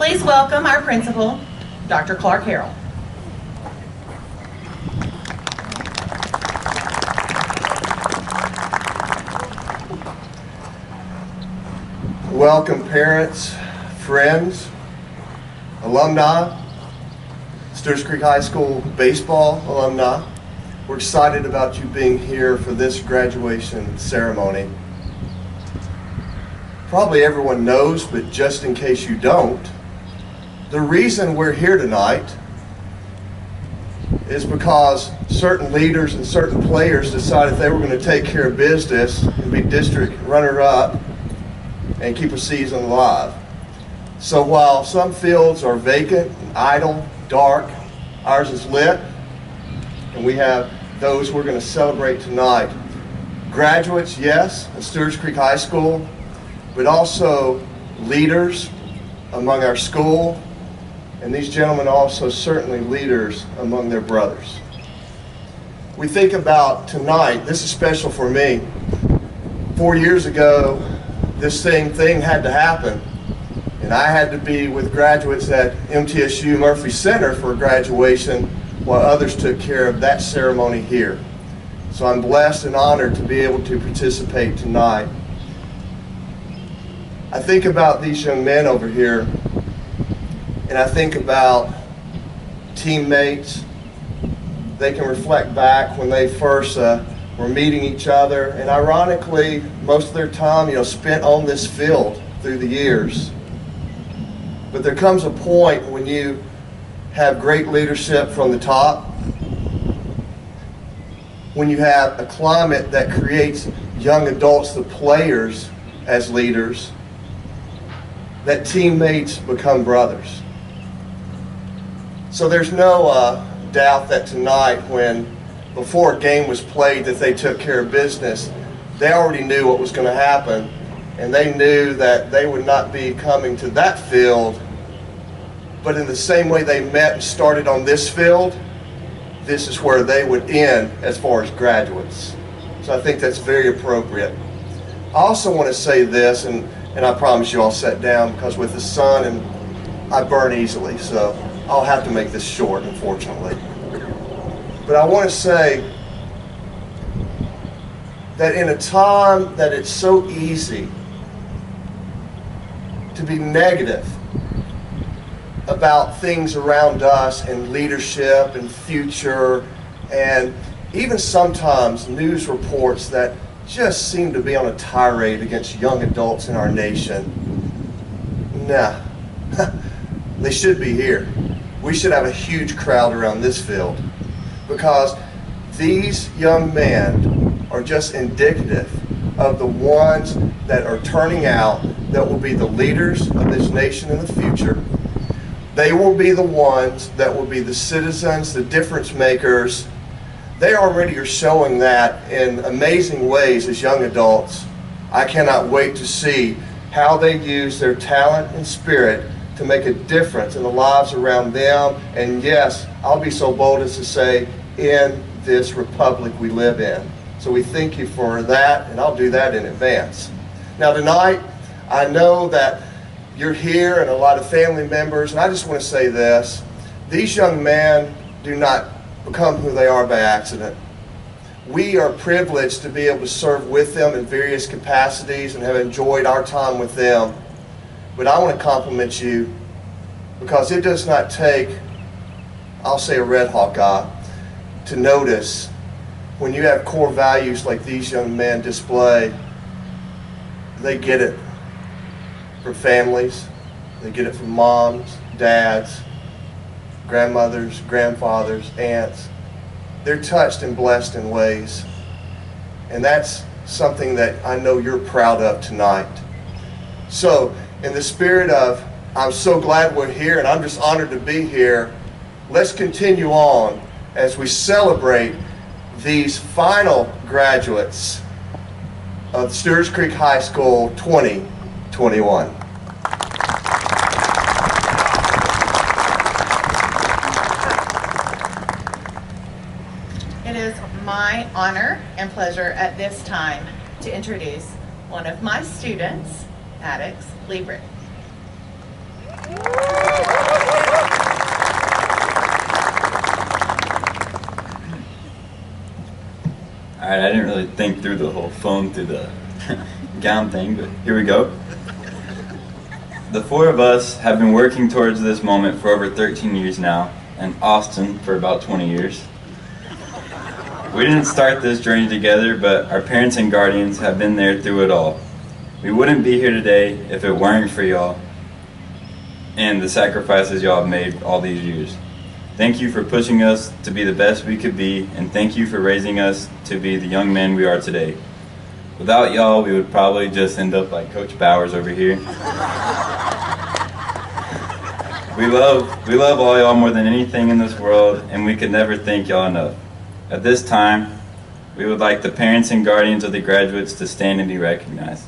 Please welcome our principal, Dr. Clark Harrell. Welcome parents, friends, alumni, Stewarts Creek High School baseball alumni. We're excited about you being here for this graduation ceremony. Probably everyone knows, but just in case you don't, the reason we're here tonight is because certain leaders and certain players decided they were going to take care of business and be district runner-up and keep a season alive. So while some fields are vacant, and idle, dark, ours is lit, and we have those we're going to celebrate tonight. Graduates, yes, at Stewarts Creek High School, but also leaders among our school, and these gentlemen also certainly leaders among their brothers. We think about tonight, this is special for me. 4 years ago, this same thing had to happen, and I had to be with graduates at MTSU Murphy Center for graduation while others took care of that ceremony here. So I'm blessed and honored to be able to participate tonight. I think about these young men over here, and I think about teammates. They can reflect back when they first were meeting each other, and ironically, most of their time, spent on this field through the years. But there comes a point when you have great leadership from the top, when you have a climate that creates young adults, the players, as leaders, that teammates become brothers. So there's no doubt that tonight, before a game was played, that they took care of business. They already knew what was going to happen, and they knew that they would not be coming to that field, but in the same way they met and started on this field, this is where they would end as far as graduates. So I think that's very appropriate. I also want to say this, and I promise you I'll sit down, because with the sun, and I burn easily, so I'll have to make this short, unfortunately. But I want to say that in a time that it's so easy to be negative about things around us and leadership and future, and even sometimes news reports that just seem to be on a tirade against young adults in our nation. Nah, they should be here. We should have a huge crowd around this field, because these young men are just indicative of the ones that are turning out, that will be the leaders of this nation in the future. They will be the ones that will be the citizens, the difference makers. They already are showing that in amazing ways as young adults. I cannot wait to see how they use their talent and spirit to make a difference in the lives around them, and yes, I'll be so bold as to say, in this republic we live in. So we thank you for that, and I'll do that in advance. Now tonight, I know that you're here and a lot of family members, and I just want to say this. These young men do not become who they are by accident. We are privileged to be able to serve with them in various capacities and have enjoyed our time with them. But I want to compliment you, because it does not take, I'll say, a Red Hawk guy to notice when you have core values like these young men display. They get it from families, they get it from moms, dads, grandmothers, grandfathers, aunts. They're touched and blessed in ways, and that's something that I know you're proud of tonight. So in the spirit of, I'm so glad we're here and I'm just honored to be here, let's continue on as we celebrate these final graduates of Stewarts Creek High School 2021. It is my honor and pleasure at this time to introduce one of my students, Maddox Liebrick. Alright, I didn't really think through the whole phone through the gown thing, but here we go. The four of us have been working towards this moment for over 13 years now, and Austin for about 20 years. We didn't start this journey together, but our parents and guardians have been there through it all. We wouldn't be here today if it weren't for y'all and the sacrifices y'all have made all these years. Thank you for pushing us to be the best we could be, and thank you for raising us to be the young men we are today. Without y'all, we would probably just end up like Coach Bowers over here. We love all y'all more than anything in this world, and we could never thank y'all enough. At this time, we would like the parents and guardians of the graduates to stand and be recognized.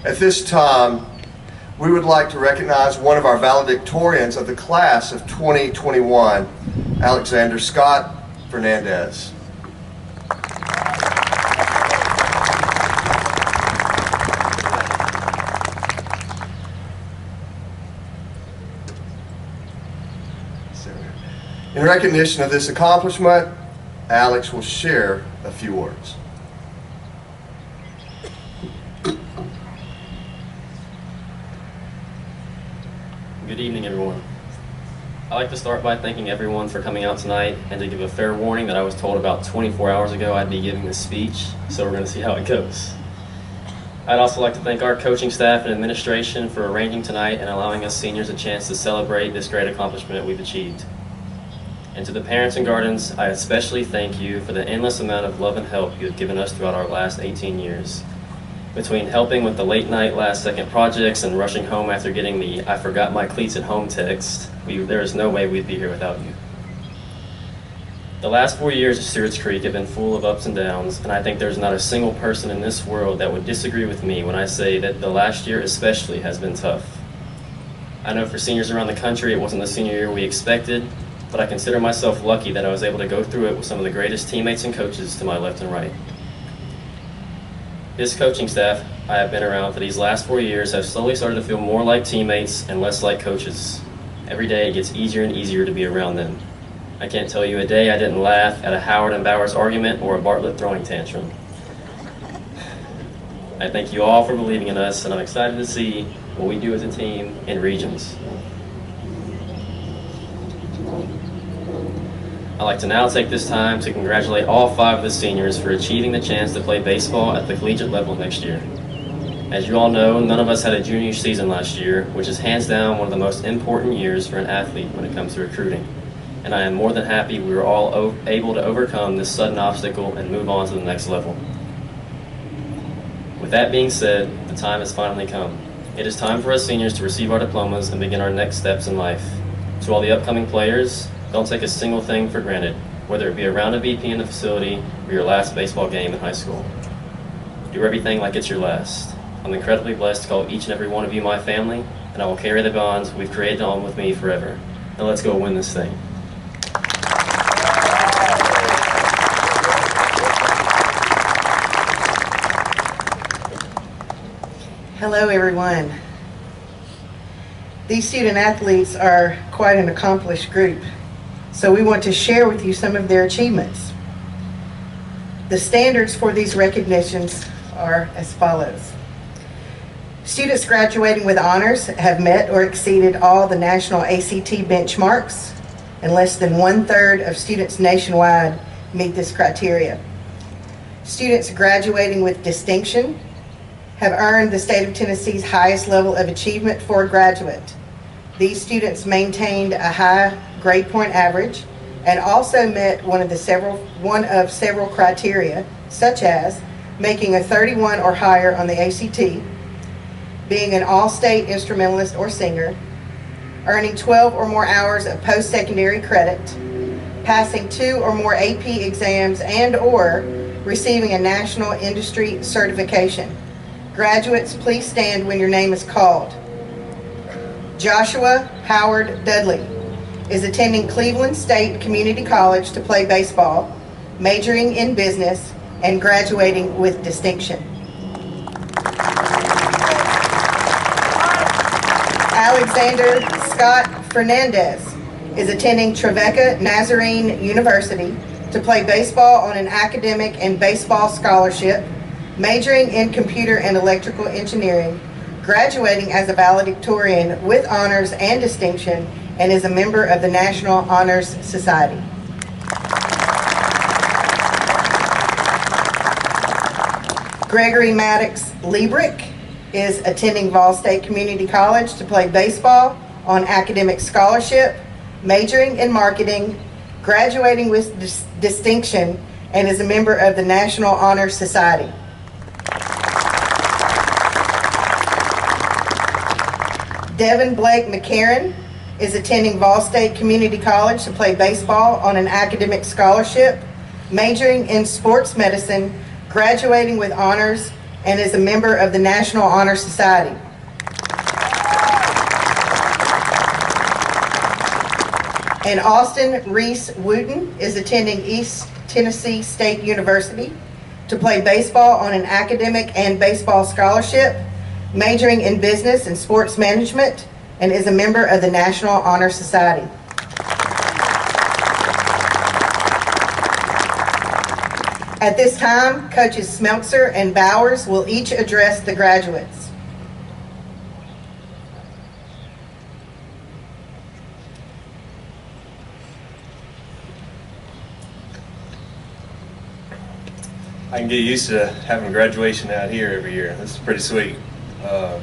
At this time, we would like to recognize one of our valedictorians of the class of 2021, Alexander Scott Fernandez. In recognition of this accomplishment, Alex will share a few words. Good evening, everyone. I'd like to start by thanking everyone for coming out tonight and to give a fair warning that I was told about 24 hours ago I'd be giving this speech, so we're going to see how it goes. I'd also like to thank our coaching staff and administration for arranging tonight and allowing us seniors a chance to celebrate this great accomplishment we've achieved. And to the parents and guardians, I especially thank you for the endless amount of love and help you have given us throughout our last 18 years. Between helping with the late night last second projects and rushing home after getting the "I forgot my cleats at home" text, there is no way we'd be here without you. The last 4 years of Stewarts Creek have been full of ups and downs, and I think there's not a single person in this world that would disagree with me when I say that the last year especially has been tough. I know for seniors around the country it wasn't the senior year we expected, but I consider myself lucky that I was able to go through it with some of the greatest teammates and coaches to my left and right. This coaching staff I have been around for these last 4 years have slowly started to feel more like teammates and less like coaches. Every day it gets easier and easier to be around them. I can't tell you a day I didn't laugh at a Howard and Bowers argument or a Bartlett throwing tantrum. I thank you all for believing in us, and I'm excited to see what we do as a team in regions. I'd like to now take this time to congratulate all 5 of the seniors for achieving the chance to play baseball at the collegiate level next year. As you all know, none of us had a junior season last year, which is hands down one of the most important years for an athlete when it comes to recruiting. And I am more than happy we were all able to overcome this sudden obstacle and move on to the next level. With that being said, the time has finally come. It is time for us seniors to receive our diplomas and begin our next steps in life. To all the upcoming players, don't take a single thing for granted, whether it be a round of BP in the facility or your last baseball game in high school. Do everything like it's your last. I'm incredibly blessed to call each and every one of you my family, and I will carry the bonds we've created on with me forever. Now let's go win this thing. Hello, everyone. These student athletes are quite an accomplished group, so we want to share with you some of their achievements. The standards for these recognitions are as follows. Students graduating with honors have met or exceeded all the national ACT benchmarks, and less than 1/3 of students nationwide meet this criteria. Students graduating with distinction have earned the state of Tennessee's highest level of achievement for a graduate. These students maintained a high grade point average and also met one of several criteria, such as making a 31 or higher on the ACT, being an all-state instrumentalist or singer, earning 12 or more hours of post-secondary credit, passing 2 or more AP exams, and/or receiving a national industry certification. Graduates, please stand when your name is called. Joshua Howard Dudley. is attending Cleveland State Community College to play baseball, majoring in business, and graduating with distinction. Alexander Scott Fernandez is attending Trevecca Nazarene University to play baseball on an academic and baseball scholarship, majoring in computer and electrical engineering, graduating as a valedictorian with honors and distinction, and is a member of the National Honors Society. Gregory Maddox Liebrick is attending Vol State Community College to play baseball on academic scholarship, majoring in marketing, graduating with distinction, and is a member of the National Honor Society. Devin Blake McCarron is attending Vol State Community College to play baseball on an academic scholarship, majoring in sports medicine, graduating with honors, and is a member of the National Honor Society. And Austin Reese Wooten is attending East Tennessee State University to play baseball on an academic and baseball scholarship, majoring in business and sports management, and is a member of the National Honor Society. At this time, Coaches Smeltzer and Bowers will each address the graduates. I can get used to having graduation out here every year. This is pretty sweet.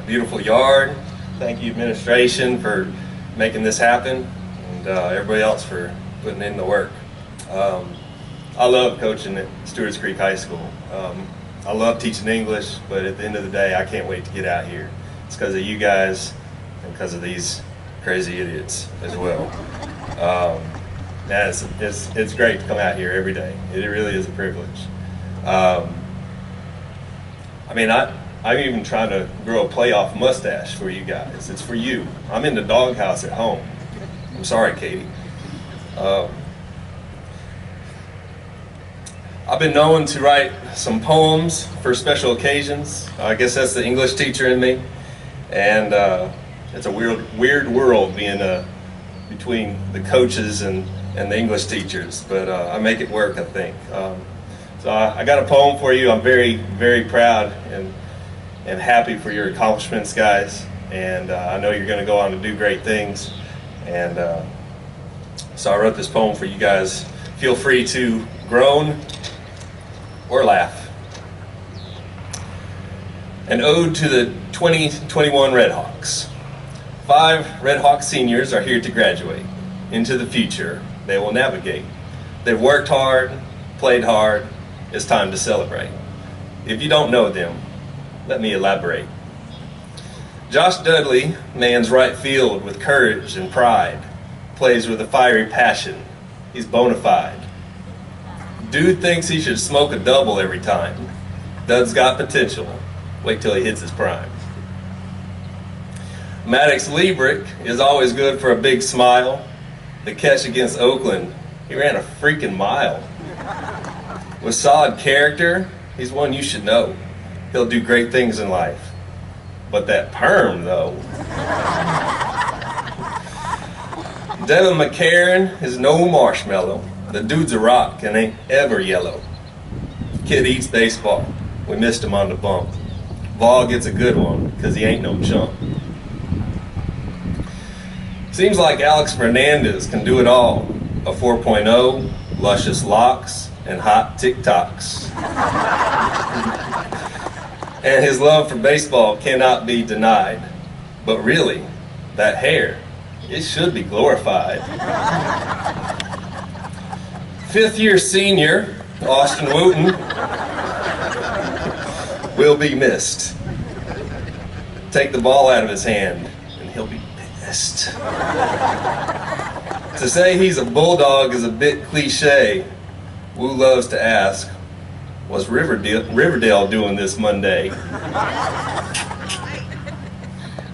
Beautiful yard. Thank you, administration, for making this happen, and everybody else for putting in the work. I love coaching at Stewarts Creek High School. I love teaching English, but at the end of the day, I can't wait to get out here. It's because of you guys and because of these crazy idiots as well. It's great to come out here every day. It really is a privilege. I'm even trying to grow a playoff mustache for you guys. It's for you. I'm in the doghouse at home. I'm sorry, Katie. I've been known to write some poems for special occasions. I guess that's the English teacher in me. And it's a weird world being between the coaches and the English teachers. But I make it work, I think. So I got a poem for you. I'm very, very proud and happy for your accomplishments, guys. And I know you're going to go on to do great things. And so I wrote this poem for you guys. Feel free to groan or laugh. An ode to the 2021 Redhawks. 5 Redhawk seniors are here to graduate. Into the future they will navigate. They've worked hard, played hard. It's time to celebrate. If you don't know them, let me elaborate. Josh Dudley mans right field with courage and pride. Plays with a fiery passion. He's bona fide. Dude thinks he should smoke a double every time. Dud's got potential. Wait till he hits his prime. Maddox Liebrick is always good for a big smile. The catch against Oakland, he ran a freaking mile. With solid character, he's one you should know. He'll do great things in life. But that perm, though. Devin McCarron is no marshmallow. The dude's a rock and ain't ever yellow. Kid eats baseball. We missed him on the bump. Vol gets a good one, because he ain't no chump. Seems like Alex Fernandez can do it all. A 4.0, luscious locks, and hot TikToks. And his love for baseball cannot be denied. But really, that hair, it should be glorified. 5th year senior, Austin Wooten, will be missed. Take the ball out of his hand, and he'll be pissed. To say he's a bulldog is a bit cliche. Woo loves to ask, was Riverdale doing this Monday?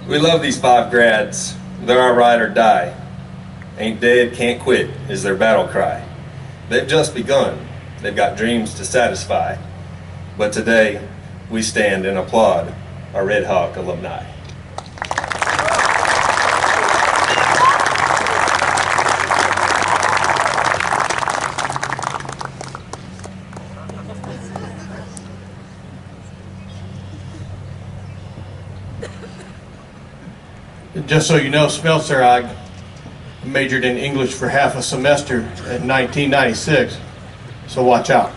We love these 5 grads. They're our ride or die. Ain't dead, can't quit is their battle cry. They've just begun. They've got dreams to satisfy. But today, we stand and applaud our Red Hawk alumni. Just so you know, Smeltzer, I majored in English for half a semester in 1996, so watch out.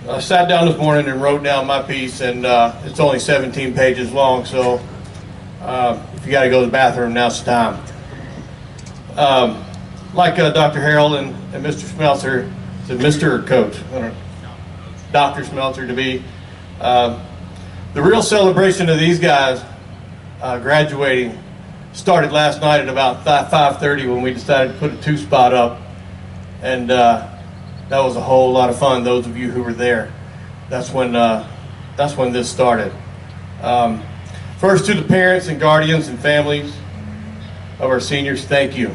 I sat down this morning and wrote down my piece, and it's only 17 pages long, so if you got to go to the bathroom, now's the time. Like Dr. Harrell and Mr. Smeltzer, said Mr. or Coach? I don't know. Dr. Smeltzer to be. The real celebration of these guys graduating started last night at about 5:30 when we decided to put a 2-spot up, and that was a whole lot of fun. Those of you who were there, that's when this started. First, to the parents and guardians and families of our seniors, thank you.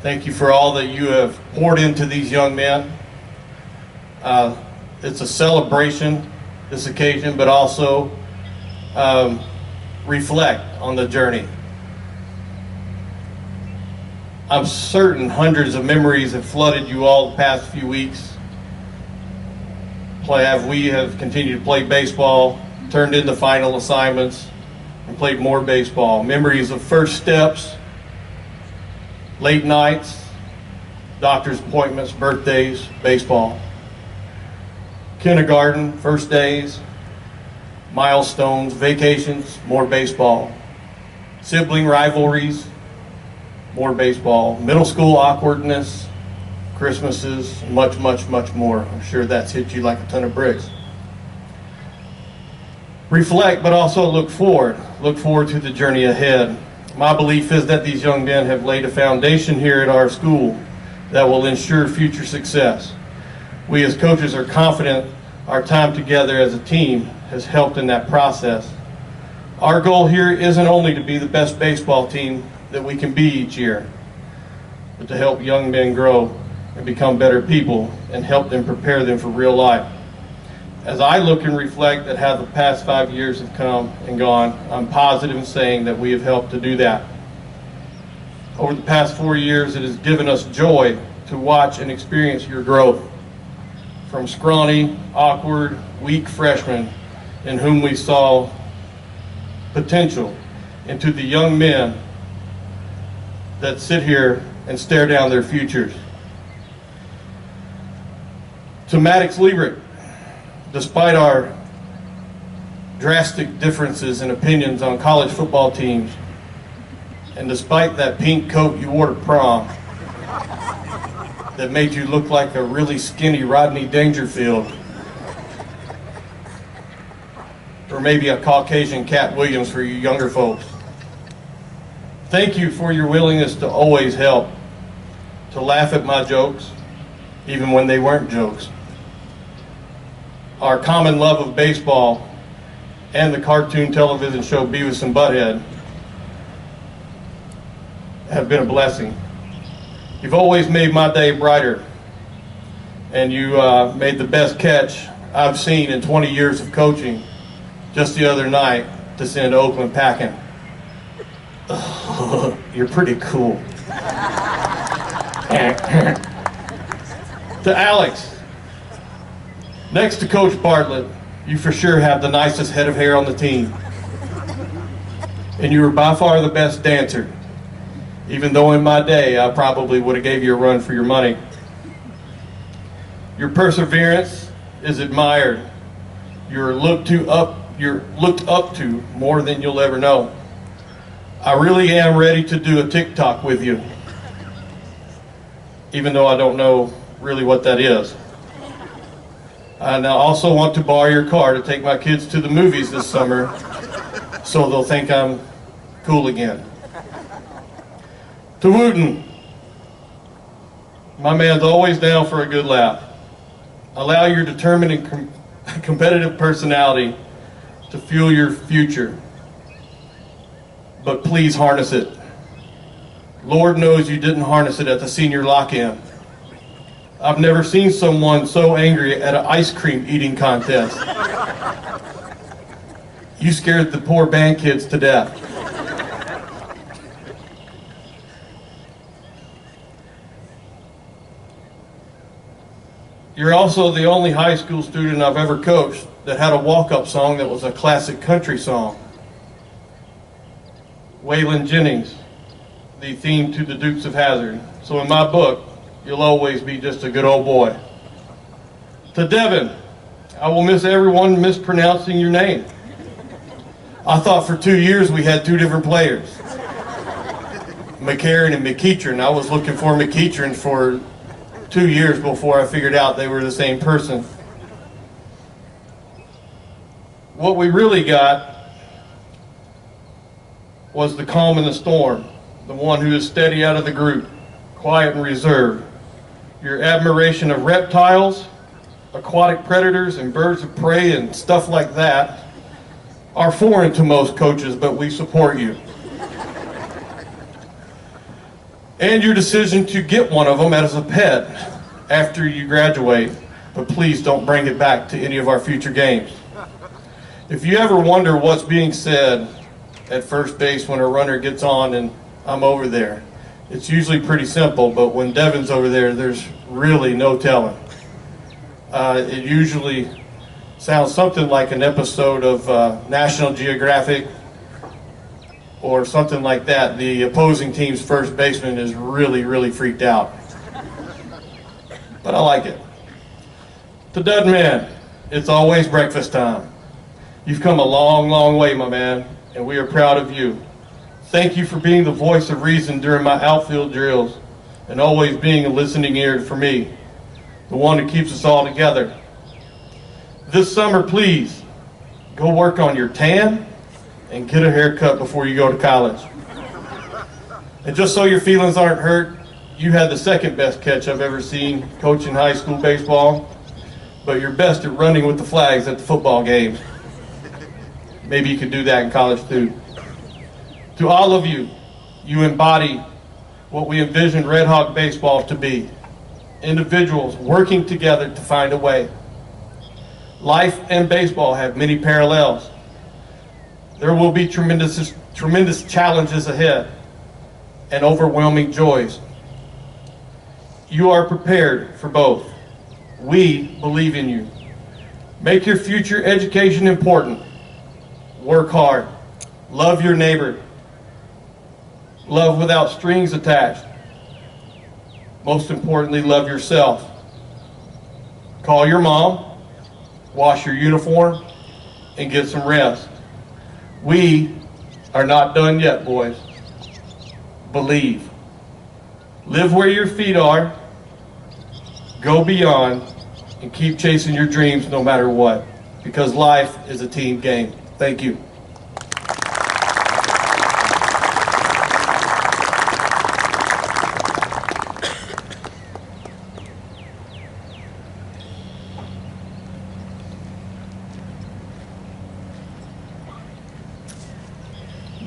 Thank you for all that you have poured into these young men. It's a celebration, this occasion, but also reflect on the journey. I'm certain hundreds of memories have flooded you all the past few weeks. We have continued to play baseball, turned into final assignments, and played more baseball. Memories of first steps, late nights, doctor's appointments, birthdays, baseball. Kindergarten, first days, milestones, vacations, more baseball. Sibling rivalries, more baseball. Middle school awkwardness, Christmases, much, much, much more. I'm sure that's hit you like a ton of bricks. Reflect, but also look forward. Look forward to the journey ahead. My belief is that these young men have laid a foundation here at our school that will ensure future success. We as coaches are confident our time together as a team has helped in that process. Our goal here isn't only to be the best baseball team that we can be each year, but to help young men grow and become better people and help them prepare them for real life. As I look and reflect at how the past 5 years have come and gone, I'm positive in saying that we have helped to do that. Over the past 4 years, it has given us joy to watch and experience your growth. From scrawny, awkward, weak freshmen in whom we saw potential, into the young men that sit here and stare down their futures. To Maddox Liebert, despite our drastic differences in opinions on college football teams, and despite that pink coat you wore to prom that made you look like a really skinny Rodney Dangerfield, or maybe a Caucasian Cat Williams for you younger folks. Thank you for your willingness to always help, to laugh at my jokes, even when they weren't jokes. Our common love of baseball and the cartoon television show Beavis and Butthead have been a blessing. You've always made my day brighter, and you made the best catch I've seen in 20 years of coaching just the other night to send Oakland packing. You're pretty cool. To Alex, next to Coach Bartlett, you for sure have the nicest head of hair on the team. And you were by far the best dancer, even though in my day I probably would have gave you a run for your money. Your perseverance is admired. You're looked up to more than you'll ever know. I really am ready to do a TikTok with you, even though I don't know really what that is. And I also want to borrow your car to take my kids to the movies this summer so they'll think I'm cool again. To Wooten, my man's always down for a good laugh. Allow your determined and competitive personality to fuel your future. but please harness it. Lord knows you didn't harness it at the senior lock-in. I've never seen someone so angry at an ice cream eating contest. You scared the poor band kids to death. You're also the only high school student I've ever coached that had a walk-up song that was a classic country song. Waylon Jennings, the theme to the Dukes of Hazzard. So in my book, you'll always be just a good old boy. To Devin, I will miss everyone mispronouncing your name. I thought for 2 years we had two different players. McCarron and McEachern. I was looking for McEachern for 2 years before I figured out they were the same person. What we really got was the calm in the storm, the one who is steady out of the group, quiet and reserved. Your admiration of reptiles, aquatic predators, and birds of prey and stuff like that are foreign to most coaches, but we support you. And your decision to get one of them as a pet after you graduate, but please don't bring it back to any of our future games. If you ever wonder what's being said at first base when a runner gets on and I'm over there, it's usually pretty simple, but when Devin's over there, there's really no telling. It usually sounds something like an episode of National Geographic or something like that. The opposing team's first baseman is really, really freaked out. But I like it. To Dud Man, it's always breakfast time. You've come a long, long way, my man, and we are proud of you. Thank you for being the voice of reason during my outfield drills and always being a listening ear for me, the one who keeps us all together. This summer, please, go work on your tan and get a haircut before you go to college. And just so your feelings aren't hurt, you had the second best catch I've ever seen coaching high school baseball, but you're best at running with the flags at the football games. Maybe you could do that in college too. To all of you, you embody what we envisioned Red Hawk baseball to be. Individuals working together to find a way. Life and baseball have many parallels. There will be tremendous challenges ahead and overwhelming joys. You are prepared for both. We believe in you. Make your future education important. Work hard. Love your neighbor. Love without strings attached. Most importantly, love yourself. Call your mom, wash your uniform, and get some rest. We are not done yet, boys. Believe. Live where your feet are. Go beyond and keep chasing your dreams no matter what, because life is a team game. Thank you.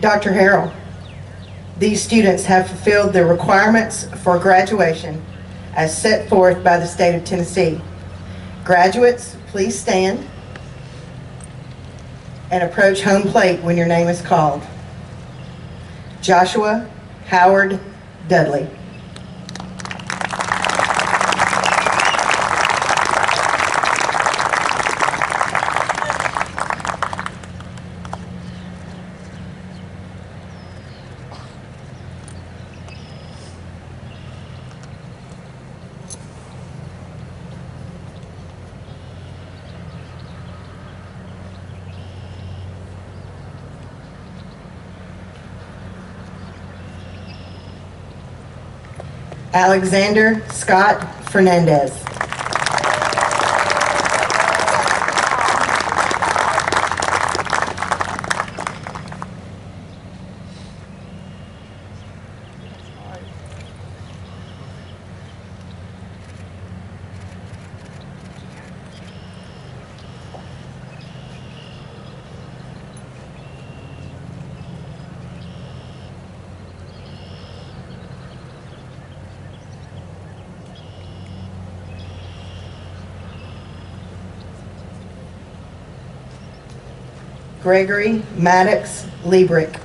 Dr. Harrell, these students have fulfilled the requirements for graduation as set forth by the state of Tennessee. Graduates, please stand and approach home plate when your name is called. Joshua Howard Dudley. Alexander Scott Fernandez. Gregory Maddox Liebrick.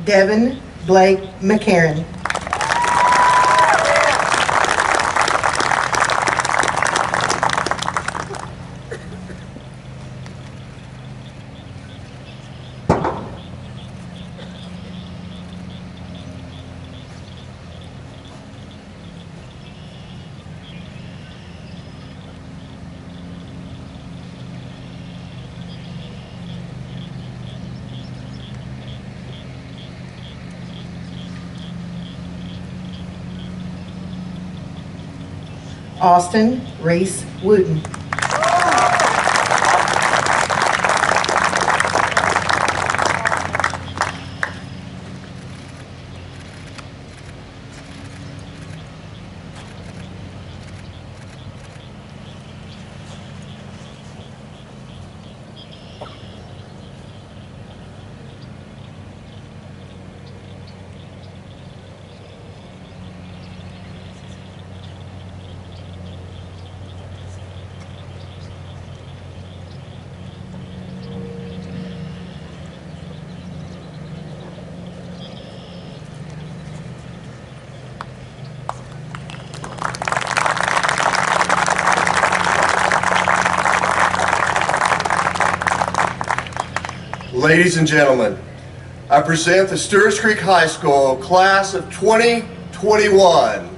Devin Blake McCarron. Austin Reese Wooten. Ladies and gentlemen, I present the Stewarts Creek High School class of 2021.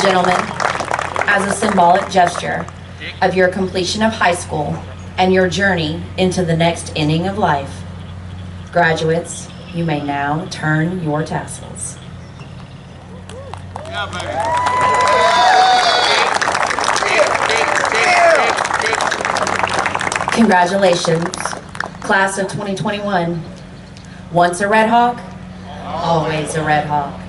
Gentlemen, as a symbolic gesture of your completion of high school and your journey into the next inning of life, graduates, you may now turn your tassels. Congratulations, class of 2021. Once a Red Hawk, always a Red Hawk.